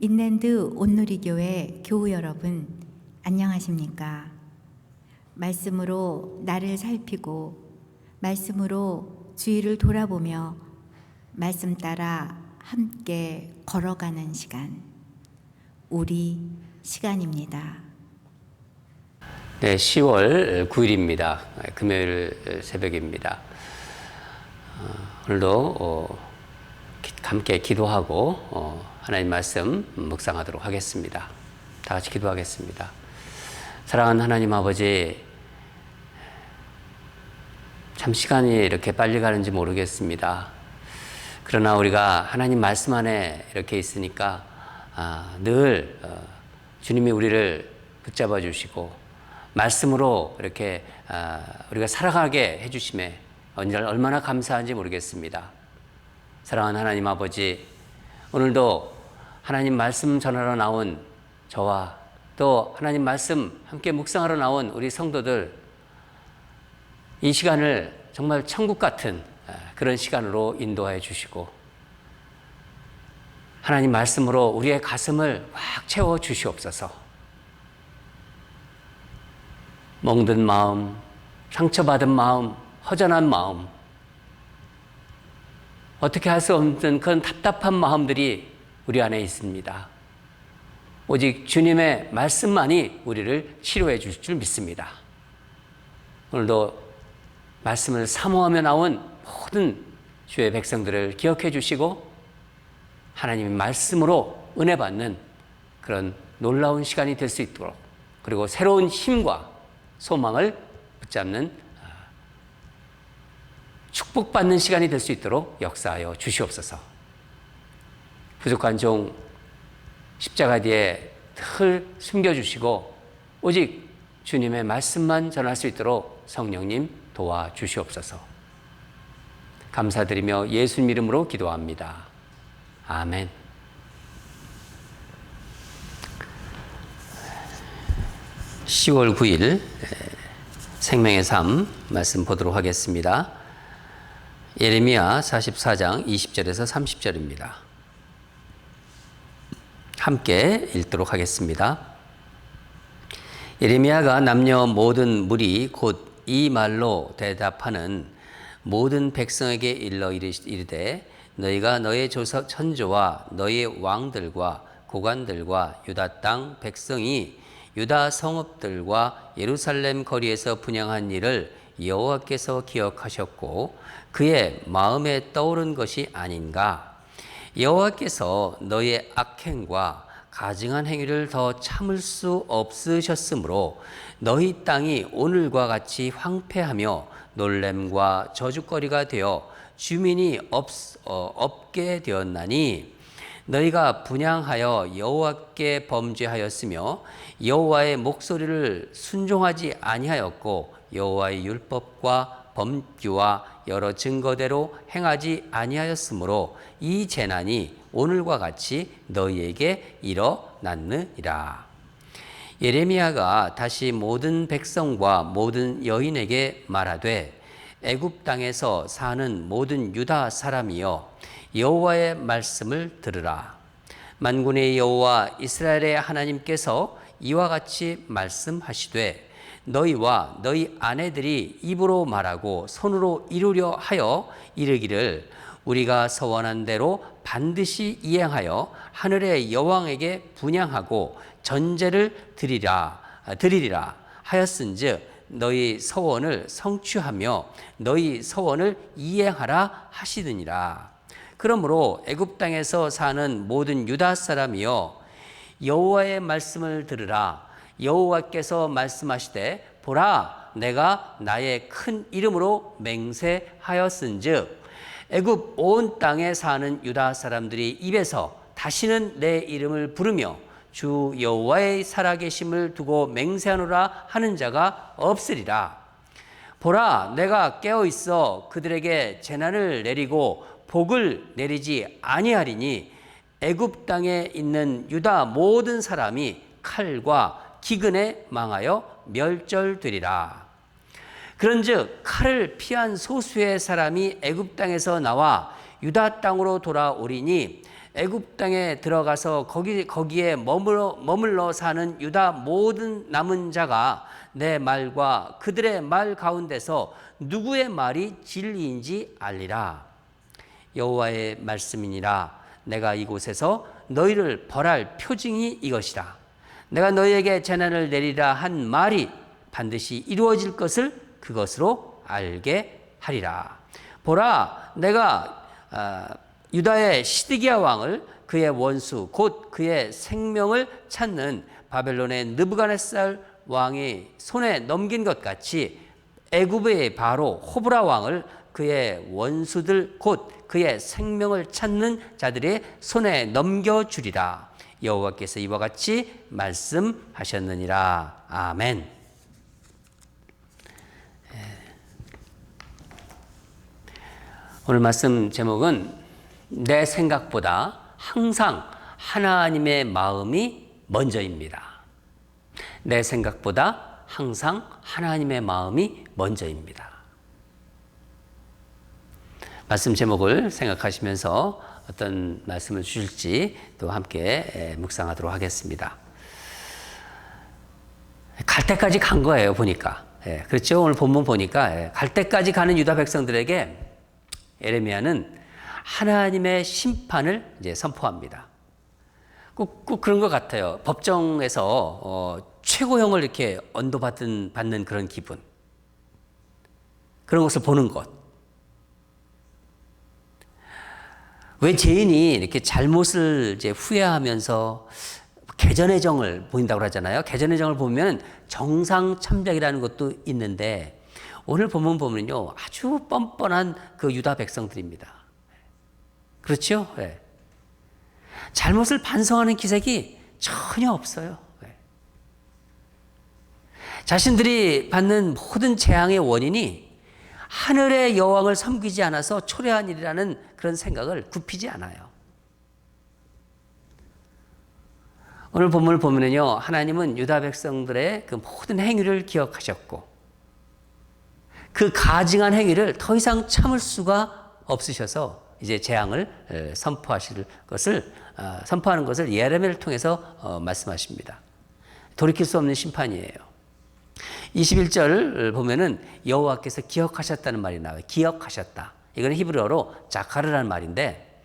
인랜드 온누리교회 교우 여러분, 안녕하십니까? 말씀으로 나를 살피고 말씀으로 주위를 돌아보며 말씀 따라 함께 걸어가는 시간, 우리 시간입니다. 네, 10월 9일입니다. 금요일 새벽입니다. 오늘도 함께 기도하고 하나님 말씀 묵상하도록 하겠습니다. 다 같이 기도하겠습니다. 사랑하는 하나님 아버지, 참 시간이 이렇게 빨리 가는지 모르겠습니다. 그러나 우리가 하나님 말씀 안에 이렇게 있으니까 늘 주님이 우리를 붙잡아 주시고 말씀으로 이렇게 우리가 살아가게 해주심에 얼마나 감사한지 모르겠습니다. 사랑하는 하나님 아버지, 오늘도 하나님 말씀 전하러 나온 저와 또 하나님 말씀 함께 묵상하러 나온 우리 성도들, 이 시간을 정말 천국 같은 그런 시간으로 인도하여 주시고 하나님 말씀으로 우리의 가슴을 확 채워 주시옵소서. 멍든 마음, 상처받은 마음, 허전한 마음, 어떻게 할 수 없는 그런 답답한 마음들이 우리 안에 있습니다. 오직 주님의 말씀만이 우리를 치료해 주실 줄 믿습니다. 오늘도 말씀을 사모하며 나온 모든 주의 백성들을 기억해 주시고 하나님의 말씀으로 은혜 받는 그런 놀라운 시간이 될 수 있도록, 그리고 새로운 힘과 소망을 붙잡는 축복받는 시간이 될 수 있도록 역사하여 주시옵소서. 부족한 종 십자가 뒤에 늘 숨겨주시고 오직 주님의 말씀만 전할 수 있도록 성령님 도와주시옵소서. 감사드리며 예수님 이름으로 기도합니다. 아멘. (10월 9일) 생명의 삶 말씀 보도록 하겠습니다. 예레미야 44장 20절에서 30절입니다. 함께 읽도록 하겠습니다. 예레미야가 남녀 모든 무리 곧 이 말로 대답하는 모든 백성에게 일러 이르되 너희가 너의 천조와 너의 왕들과 고관들과 유다 땅 백성이 유다 성읍들과 예루살렘 거리에서 분향한 일을 여호와께서 기억하셨고 그의 마음에 떠오른 것이 아닌가. 여호와께서 너의 악행과 가증한 행위를 더 참을 수 없으셨으므로 너희 땅이 오늘과 같이 황폐하며 놀램과 저주거리가 되어 주민이 없게 되었나니 너희가 분향하여 여호와께 범죄하였으며 여호와의 목소리를 순종하지 아니하였고 여호와의 율법과 법규와 여러 증거대로 행하지 아니하였으므로 이 재난이 오늘과 같이 너희에게 일어났느니라. 예레미야가 다시 모든 백성과 모든 여인에게 말하되 애굽 땅에서 사는 모든 유다 사람이여 여호와의 말씀을 들으라. 만군의 여호와 이스라엘의 하나님께서 이와 같이 말씀하시되 너희와 너희 아내들이 입으로 말하고 손으로 이루려 하여 이르기를 우리가 서원한 대로 반드시 이행하여 하늘의 여왕에게 분향하고 전제를 드리리라 하였은즉 너희 서원을 성취하며 너희 서원을 이행하라 하시느니라. 그러므로 애굽 땅에서 사는 모든 유다 사람이여 여호와의 말씀을 들으라. 여호와께서 말씀하시되 보라, 내가 나의 큰 이름으로 맹세하였은즉 애굽 온 땅에 사는 유다 사람들이 입에서 다시는 내 이름을 부르며 주 여호와의 살아계심을 두고 맹세하노라 하는 자가 없으리라. 보라, 내가 깨어 있어 그들에게 재난을 내리고 복을 내리지 아니하리니 애굽 땅에 있는 유다 모든 사람이 칼과 기근에 망하여 멸절되리라. 그런즉 칼을 피한 소수의 사람이 애굽 땅에서 나와 유다 땅으로 돌아오리니 애굽 땅에 들어가서 거기에 머물러 사는 유다 모든 남은 자가 내 말과 그들의 말 가운데서 누구의 말이 진리인지 알리라. 여호와의 말씀이니라. 내가 이곳에서 너희를 벌할 표징이 이것이라. 내가 너희에게 재난을 내리라 한 말이 반드시 이루어질 것을 그것으로 알게 하리라. 보라, 내가 유다의 시드기야 왕을 그의 원수 곧 그의 생명을 찾는 바벨론의 느부갓네살 왕이 손에 넘긴 것 같이 애굽의 바로 호브라 왕을 그의 원수들 곧 그의 생명을 찾는 자들의 손에 넘겨주리라. 여호와께서 이와 같이 말씀하셨느니라. 아멘. 오늘 말씀 제목은 내 생각보다 항상 하나님의 마음이 먼저입니다. 내 생각보다 항상 하나님의 마음이 먼저입니다. 말씀 제목을 생각하시면서 어떤 말씀을 주실지 또 함께 묵상하도록 하겠습니다. 갈 때까지 간 거예요, 보니까. 그렇죠? 오늘 본문 보니까 갈 때까지 가는 유다 백성들에게 예레미야는 하나님의 심판을 이제 선포합니다. 꼭 그런 것 같아요. 법정에서 최고형을 이렇게 받는 그런 기분. 그런 것을 보는 것. 왜 죄인이 이렇게 잘못을 이제 후회하면서 개전의 정을 보인다고 하잖아요. 개전의 정을 보면 정상참작이라는 것도 있는데 오늘 본문 보면요 아주 뻔뻔한 그 유다 백성들입니다. 그렇죠? 네. 잘못을 반성하는 기색이 전혀 없어요. 네. 자신들이 받는 모든 재앙의 원인이 하늘의 여왕을 섬기지 않아서 초래한 일이라는 그런 생각을 굽히지 않아요. 오늘 본문을 보면요, 하나님은 유다 백성들의 그 모든 행위를 기억하셨고, 그 가증한 행위를 더 이상 참을 수가 없으셔서 이제 재앙을 선포하는 것을 예레미야를 통해서 말씀하십니다. 돌이킬 수 없는 심판이에요. 21절 보면은 여호와께서 기억하셨다는 말이 나와요. 기억하셨다. 이거는 히브리어로 자카르라는 말인데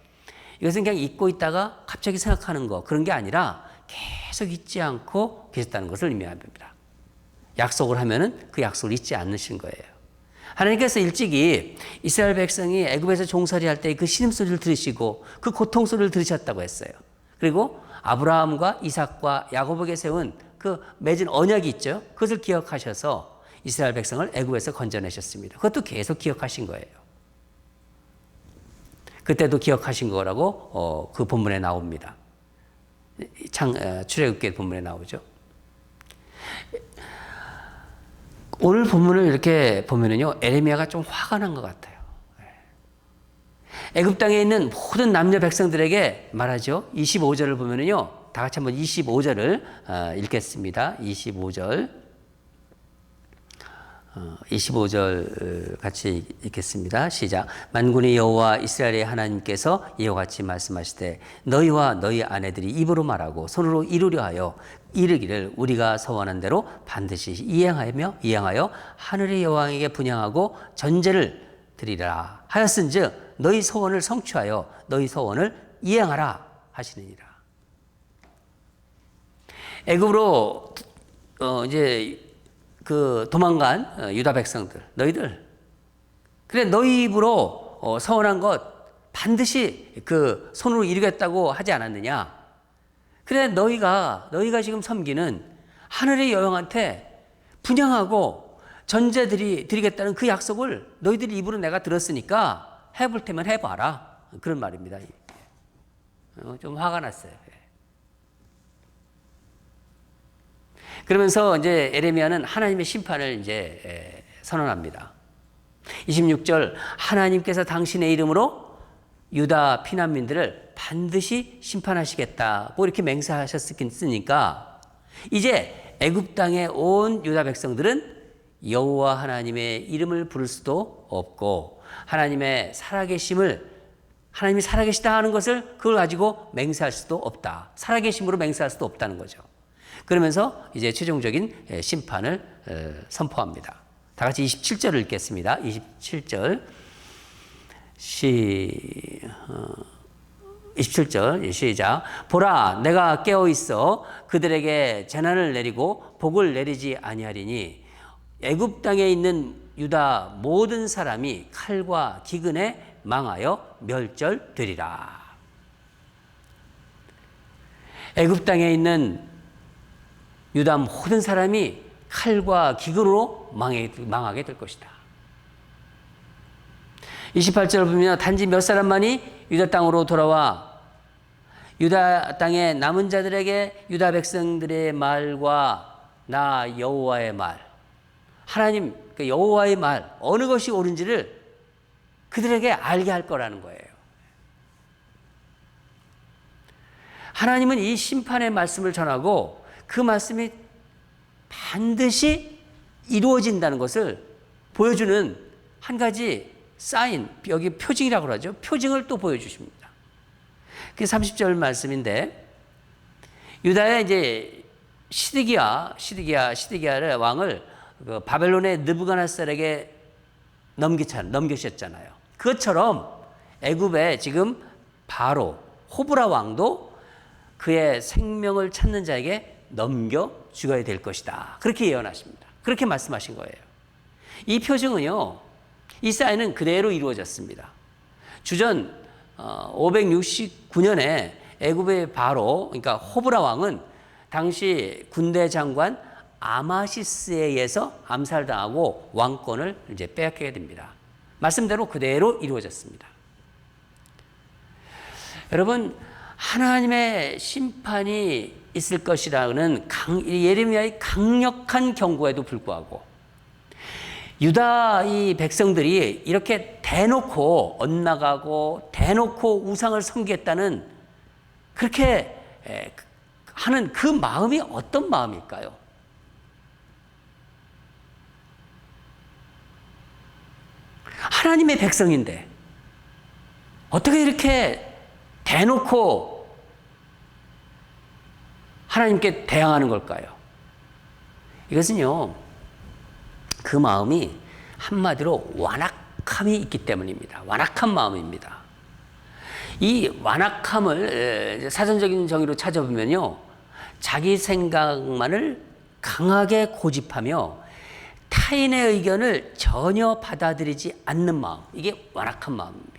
이것은 그냥 잊고 있다가 갑자기 생각하는 거 그런 게 아니라 계속 잊지 않고 계셨다는 것을 의미합니다. 약속을 하면은 그 약속을 잊지 않으신 거예요. 하나님께서 일찍이 이스라엘 백성이 애굽에서 종살이 할 때 그 신음소리를 들으시고 그 고통소리를 들으셨다고 했어요. 그리고 아브라함과 이삭과 야곱에게 세운 그 맺은 언약이 있죠. 그것을 기억하셔서 이스라엘 백성을 애굽에서 건져내셨습니다. 그것도 계속 기억하신 거예요. 그때도 기억하신 거라고 그 본문에 나옵니다. 출애굽기 본문에 나오죠. 오늘 본문을 이렇게 보면은요, 예레미야가 좀 화가 난 것 같아요. 애굽 땅에 있는 모든 남녀 백성들에게 말하죠. 25절을 보면은요, 다 같이 한번 25절을 읽겠습니다. 25절 같이 읽겠습니다. 시작. 만군의 여호와 이스라엘의 하나님께서 이와 같이 말씀하시되 너희와 너희 아내들이 입으로 말하고 손으로 이루려 하여 이르기를 우리가 서원한 대로 반드시 이행하여 하늘의 여왕에게 분향하고 전제를 드리라 하였은즉 너희 소원을 성취하여 너희 소원을 이행하라 하시느니라. 애굽으로 이제 그 도망간 유다 백성들, 너희들 그래 너희 입으로 서원한 것 반드시 그 손으로 이루겠다고 하지 않았느냐? 그래 너희가 지금 섬기는 하늘의 여왕한테 분향하고 전제 드리겠다는 그 약속을 너희들이 입으로 내가 들었으니까 해볼 테면 해봐라. 그런 말입니다. 좀 화가 났어요. 그러면서 이제 예레미야는 하나님의 심판을 이제 선언합니다. 26절 하나님께서 당신의 이름으로 유다 피난민들을 반드시 심판하시겠다고 이렇게 맹세하셨으니까 이제 애굽 땅에 온 유다 백성들은 여호와 하나님의 이름을 부를 수도 없고 하나님의 살아계심을 하나님이 살아계시다 하는 것을 그걸 가지고 맹세할 수도 없다. 살아계심으로 맹세할 수도 없다는 거죠. 그러면서 이제 최종적인 심판을 선포합니다. 다 같이 27절을 읽겠습니다. 27절 27절 시작. 보라, 내가 깨어 있어 그들에게 재난을 내리고 복을 내리지 아니하리니 애굽 땅에 있는 유다 모든 사람이 칼과 기근에 망하여 멸절되리라. 애굽 땅에 있는 유다 모든 사람이 칼과 기근으로 망하게 될 것이다. 28절을 보면 단지 몇 사람만이 유다 땅으로 돌아와 유다 땅의 남은 자들에게 유다 백성들의 말과 나 여호와의 말, 하나님 그 여호와의 말 어느 것이 옳은지를 그들에게 알게 할 거라는 거예요. 하나님은 이 심판의 말씀을 전하고 그 말씀이 반드시 이루어진다는 것을 보여주는 한 가지 사인, 여기 표징이라고 그러죠. 표징을 또 보여주십니다. 그게 30절 말씀인데, 유다의 이제 시드기야의 왕을 그 바벨론의 느부갓네살에게 넘기셨잖아요. 그것처럼 애굽에 지금 바로 호브라 왕도 그의 생명을 찾는 자에게 넘겨 죽어야 될 것이다. 그렇게 예언하십니다. 그렇게 말씀하신 거예요. 이 표징은요, 이 사인은 그대로 이루어졌습니다. 주전 569년에 애굽의 바로, 그러니까 호브라 왕은 당시 군대 장관 아마시스에 의해서 암살당하고 왕권을 이제 빼앗게 됩니다. 말씀대로 그대로 이루어졌습니다. 여러분, 하나님의 심판이 있을 것이라는 예레미야의 강력한 경고에도 불구하고 유다 이 백성들이 이렇게 대놓고 엇나가고 대놓고 우상을 섬기겠다는 그렇게 하는 그 마음이 어떤 마음일까요? 하나님의 백성인데 어떻게 이렇게 대놓고 하나님께 대항하는 걸까요? 이것은요, 그 마음이 한마디로 완악함이 있기 때문입니다. 완악한 마음입니다. 이 완악함을 사전적인 정의로 찾아보면요, 자기 생각만을 강하게 고집하며 타인의 의견을 전혀 받아들이지 않는 마음, 이게 완악한 마음입니다.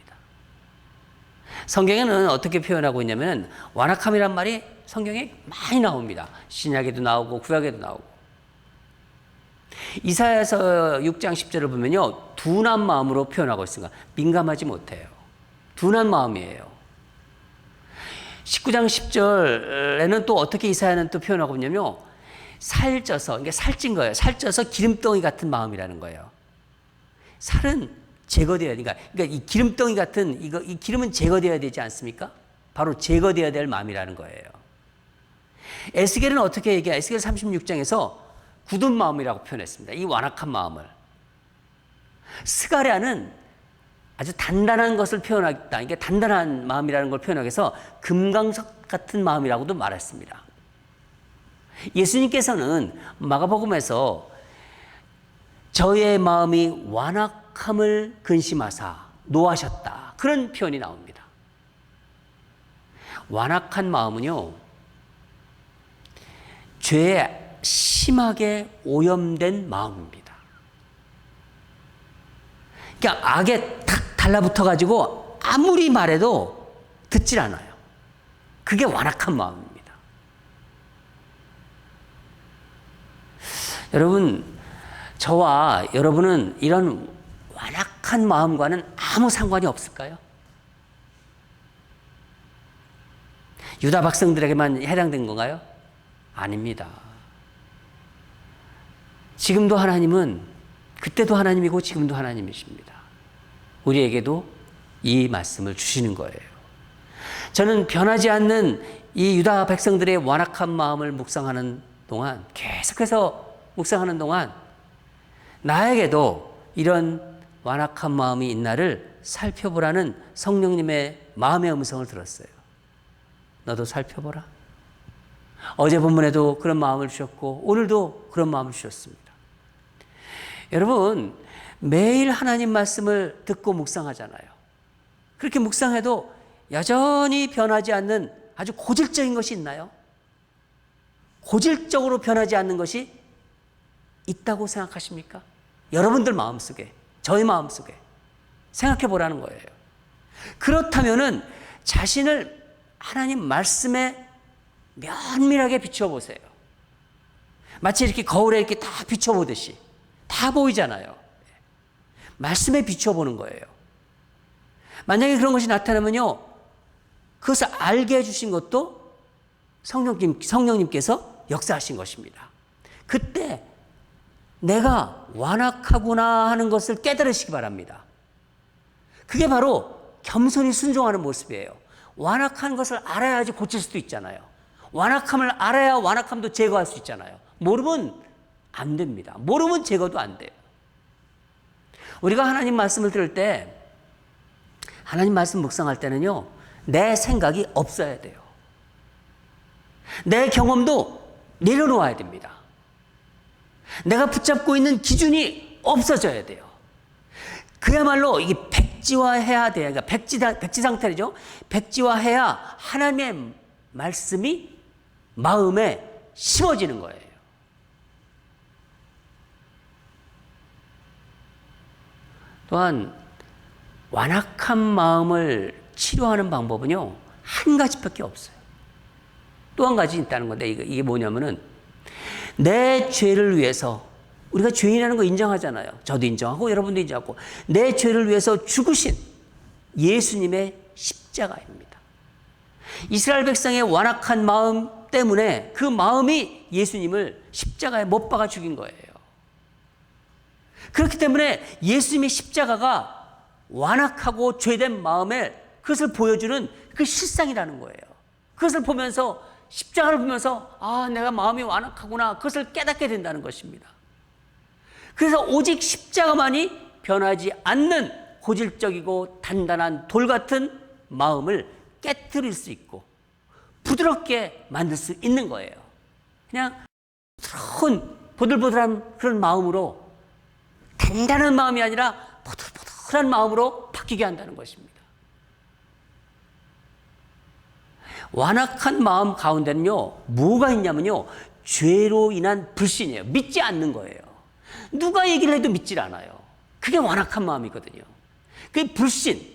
성경에는 어떻게 표현하고 있냐면 완악함이란 말이 성경에 많이 나옵니다. 신약에도 나오고 구약에도 나오고. 이사야서 6장 10절을 보면요, 둔한 마음으로 표현하고 있습니다. 민감하지 못해요. 둔한 마음이에요. 19장 10절에는 또 어떻게 이사야는 또 표현하고 있냐면요, 살쪄서, 이게 살찐 거예요. 살쪄서 기름덩이 같은 마음이라는 거예요. 살은 제거돼야 되니까, 그러니까 이 기름덩이 같은 이 기름은 제거돼야 되지 않습니까? 바로 제거돼야 될 마음이라는 거예요. 에스겔은 어떻게 얘기해요? 에스겔 36장에서 굳은 마음이라고 표현했습니다. 이 완악한 마음을. 스가랴는 아주 단단한 것을 표현하겠다. 이게 단단한 마음이라는 걸 표현하기 위해서 금강석 같은 마음이라고도 말했습니다. 예수님께서는 마가복음에서 저의 마음이 완악함을 근심하사 노하셨다. 그런 표현이 나옵니다. 완악한 마음은요, 죄에 심하게 오염된 마음입니다. 그러니까 악에 탁 달라붙어가지고 아무리 말해도 듣질 않아요. 그게 완악한 마음입니다. 여러분, 저와 여러분은 이런 완악한 마음과는 아무 상관이 없을까요? 유다 백성들에게만 해당된 건가요? 아닙니다. 지금도 하나님은, 그때도 하나님이고 지금도 하나님이십니다. 우리에게도 이 말씀을 주시는 거예요. 저는 변하지 않는 이 유다 백성들의 완악한 마음을 묵상하는 동안, 계속해서 묵상하는 동안 나에게도 이런 완악한 마음이 있나를 살펴보라는 성령님의 마음의 음성을 들었어요. 너도 살펴보라. 어제 본문에도 그런 마음을 주셨고 오늘도 그런 마음을 주셨습니다. 여러분, 매일 하나님 말씀을 듣고 묵상하잖아요. 그렇게 묵상해도 여전히 변하지 않는 아주 고질적인 것이 있나요? 고질적으로 변하지 않는 것이 있다고 생각하십니까? 여러분들 마음속에, 저희 마음속에 생각해 보라는 거예요. 그렇다면은 자신을 하나님 말씀에 면밀하게 비춰보세요. 마치 이렇게 거울에 이렇게 다 비춰보듯이 다 보이잖아요. 말씀에 비춰보는 거예요. 만약에 그런 것이 나타나면요, 그것을 알게 해주신 것도 성령님께서 역사하신 것입니다. 그때 내가 완악하구나 하는 것을 깨달으시기 바랍니다. 그게 바로 겸손히 순종하는 모습이에요. 완악한 것을 알아야지 고칠 수도 있잖아요. 완악함을 알아야 완악함도 제거할 수 있잖아요. 모르면 안 됩니다. 모르면 제거도 안 돼요. 우리가 하나님 말씀을 들을 때, 하나님 말씀 묵상할 때는요, 내 생각이 없어야 돼요. 내 경험도 내려놓아야 됩니다. 내가 붙잡고 있는 기준이 없어져야 돼요. 그야말로 이게 백지화해야 돼요. 그러니까 백지 상태죠. 백지화해야 하나님의 말씀이 마음에 심어지는 거예요. 또한 완악한 마음을 치료하는 방법은요, 한 가지밖에 없어요. 또 한 가지 있다는 건데, 이게 뭐냐면은, 내 죄를 위해서, 우리가 죄인이라는 거 인정하잖아요. 저도 인정하고 여러분도 인정하고, 내 죄를 위해서 죽으신 예수님의 십자가입니다. 이스라엘 백성의 완악한 마음 때문에 그 마음이 예수님을 십자가에 못 박아 죽인 거예요. 그렇기 때문에 예수님의 십자가가 완악하고 죄된 마음에 그것을 보여주는 그 실상이라는 거예요. 그것을 보면서, 십자가를 보면서, 아, 내가 마음이 완악하구나, 그것을 깨닫게 된다는 것입니다. 그래서 오직 십자가만이 변하지 않는 고질적이고 단단한 돌 같은 마음을 깨트릴 수 있고 부드럽게 만들 수 있는 거예요. 그냥 부드러운 보들보들한 그런 마음으로, 단단한 마음이 아니라 보들보들한 마음으로 바뀌게 한다는 것입니다. 완악한 마음 가운데는요, 뭐가 있냐면요, 죄로 인한 불신이에요. 믿지 않는 거예요. 누가 얘기를 해도 믿질 않아요. 그게 완악한 마음이거든요. 그게 불신,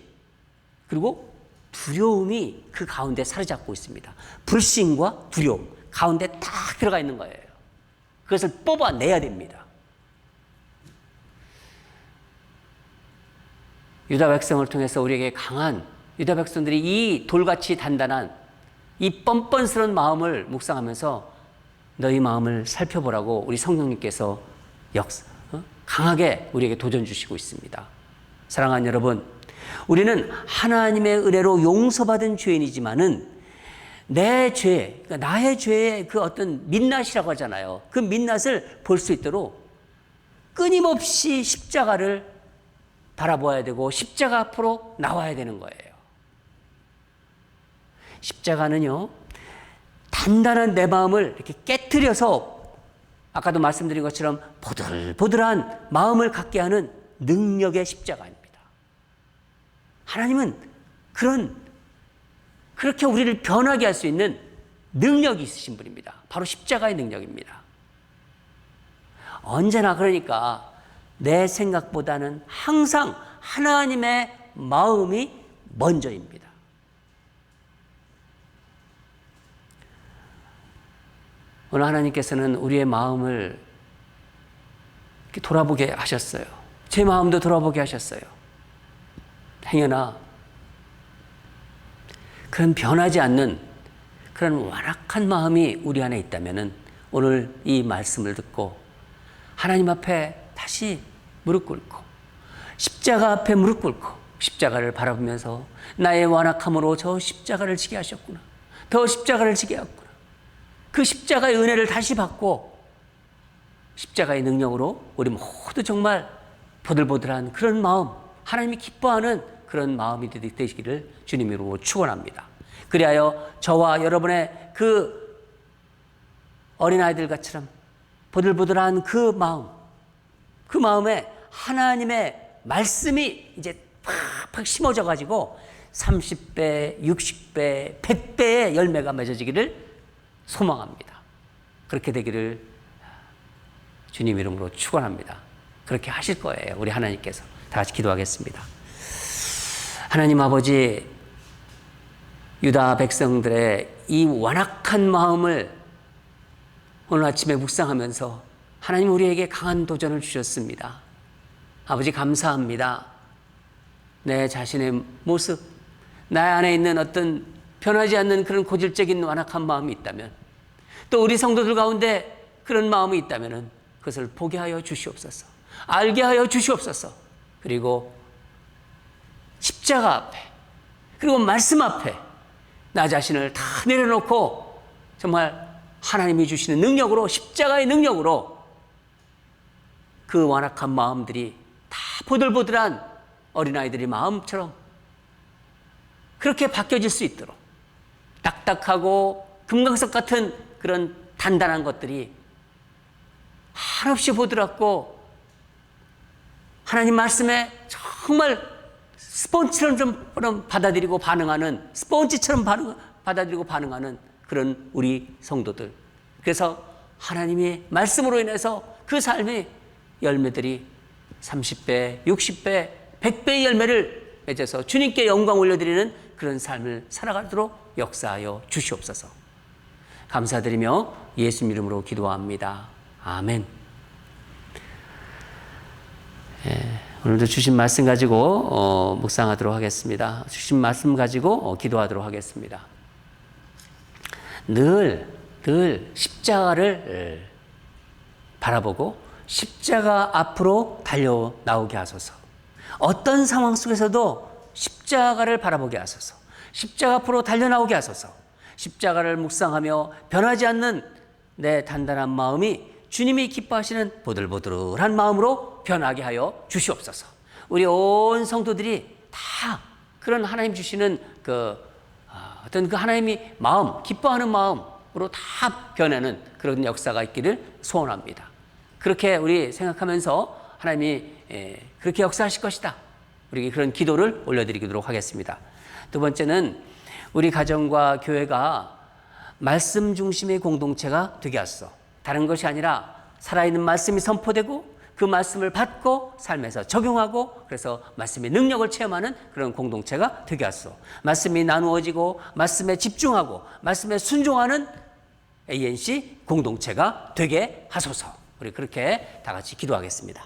그리고 두려움이 그 가운데 사로잡고 있습니다. 불신과 두려움 가운데 딱 들어가 있는 거예요. 그것을 뽑아내야 됩니다. 유다 백성을 통해서 우리에게 강한, 유다 백성들이 이 돌같이 단단한 이 뻔뻔스러운 마음을 묵상하면서 너희 마음을 살펴보라고 우리 성령님께서 강하게 우리에게 도전 주시고 있습니다. 사랑하는 여러분, 우리는 하나님의 은혜로 용서받은 죄인이지만은 내 죄, 그러니까 나의 죄의 그 어떤 민낯이라고 하잖아요. 그 민낯을 볼 수 있도록 끊임없이 십자가를 바라보아야 되고 십자가 앞으로 나와야 되는 거예요. 십자가는요, 단단한 내 마음을 이렇게 깨트려서 아까도 말씀드린 것처럼 보들보들한 마음을 갖게 하는 능력의 십자가입니다. 하나님은 그렇게 우리를 변하게 할 수 있는 능력이 있으신 분입니다. 바로 십자가의 능력입니다. 언제나 그러니까 내 생각보다는 항상 하나님의 마음이 먼저입니다. 오늘 하나님께서는 우리의 마음을 이렇게 돌아보게 하셨어요. 제 마음도 돌아보게 하셨어요. 행여나 그런 변하지 않는 그런 완악한 마음이 우리 안에 있다면은 오늘 이 말씀을 듣고 하나님 앞에 다시 무릎 꿇고 십자가 앞에 무릎 꿇고 십자가를 바라보면서 나의 완악함으로 저 십자가를 지게 하셨구나. 더 십자가를 지게 하셨구나. 그 십자가의 은혜를 다시 받고 십자가의 능력으로 우리 모두 정말 보들보들한 그런 마음, 하나님이 기뻐하는 그런 마음이 되시기를 주님으로 축원합니다. 그리하여 저와 여러분의 그 어린아이들과처럼 보들보들한 그 마음에 하나님의 말씀이 이제 팍팍 심어져 가지고 30배, 60배, 100배의 열매가 맺어지기를 소망합니다. 그렇게 되기를 주님 이름으로 축원합니다. 그렇게 하실 거예요. 우리 하나님께서. 다 같이 기도하겠습니다. 하나님 아버지, 유다 백성들의 이 완악한 마음을 오늘 아침에 묵상하면서 하나님 우리에게 강한 도전을 주셨습니다. 아버지 감사합니다. 내 자신의 모습, 나 안에 있는 어떤 변하지 않는 그런 고질적인 완악한 마음이 있다면, 또 우리 성도들 가운데 그런 마음이 있다면 그것을 보게 하여 주시옵소서. 알게 하여 주시옵소서. 그리고 십자가 앞에, 그리고 말씀 앞에 나 자신을 다 내려놓고 정말 하나님이 주시는 능력으로, 십자가의 능력으로 그 완악한 마음들이 다 보들보들한 어린아이들의 마음처럼 그렇게 바뀌어질 수 있도록, 딱딱하고 금강석 같은 그런 단단한 것들이 한없이 보드랍고 하나님 말씀에 정말 스폰지처럼 좀 받아들이고 반응하는, 스폰지처럼 받아들이고 반응하는 그런 우리 성도들. 그래서 하나님의 말씀으로 인해서 그 삶의 열매들이 30배, 60배, 100배의 열매를 맺어서 주님께 영광 올려드리는 그런 삶을 살아가도록 역사하여 주시옵소서. 감사드리며 예수님 이름으로 기도합니다. 아멘. 오늘도 주신 말씀 가지고 묵상하도록 하겠습니다. 주신 말씀 가지고 기도하도록 하겠습니다. 늘 십자가를 바라보고 십자가 앞으로 달려 나오게 하소서. 어떤 상황 속에서도 십자가를 바라보게 하소서. 십자가 앞으로 달려 나오게 하소서. 십자가를 묵상하며 변하지 않는 내 단단한 마음이 주님이 기뻐하시는 보들보들한 마음으로 변하게 하여 주시옵소서. 우리 온 성도들이 다 그런 하나님 주시는 어떤 그 하나님이 마음, 기뻐하는 마음으로 다 변하는 그런 역사가 있기를 소원합니다. 그렇게 우리 생각하면서 하나님이 그렇게 역사하실 것이다. 우리 그런 기도를 올려드리도록 하겠습니다. 두 번째는 우리 가정과 교회가 말씀 중심의 공동체가 되게 하소서. 다른 것이 아니라 살아있는 말씀이 선포되고 그 말씀을 받고 삶에서 적용하고 그래서 말씀의 능력을 체험하는 그런 공동체가 되게 하소서. 말씀이 나누어지고 말씀에 집중하고 말씀에 순종하는 ANC 공동체가 되게 하소서. 우리 그렇게 다 같이 기도하겠습니다.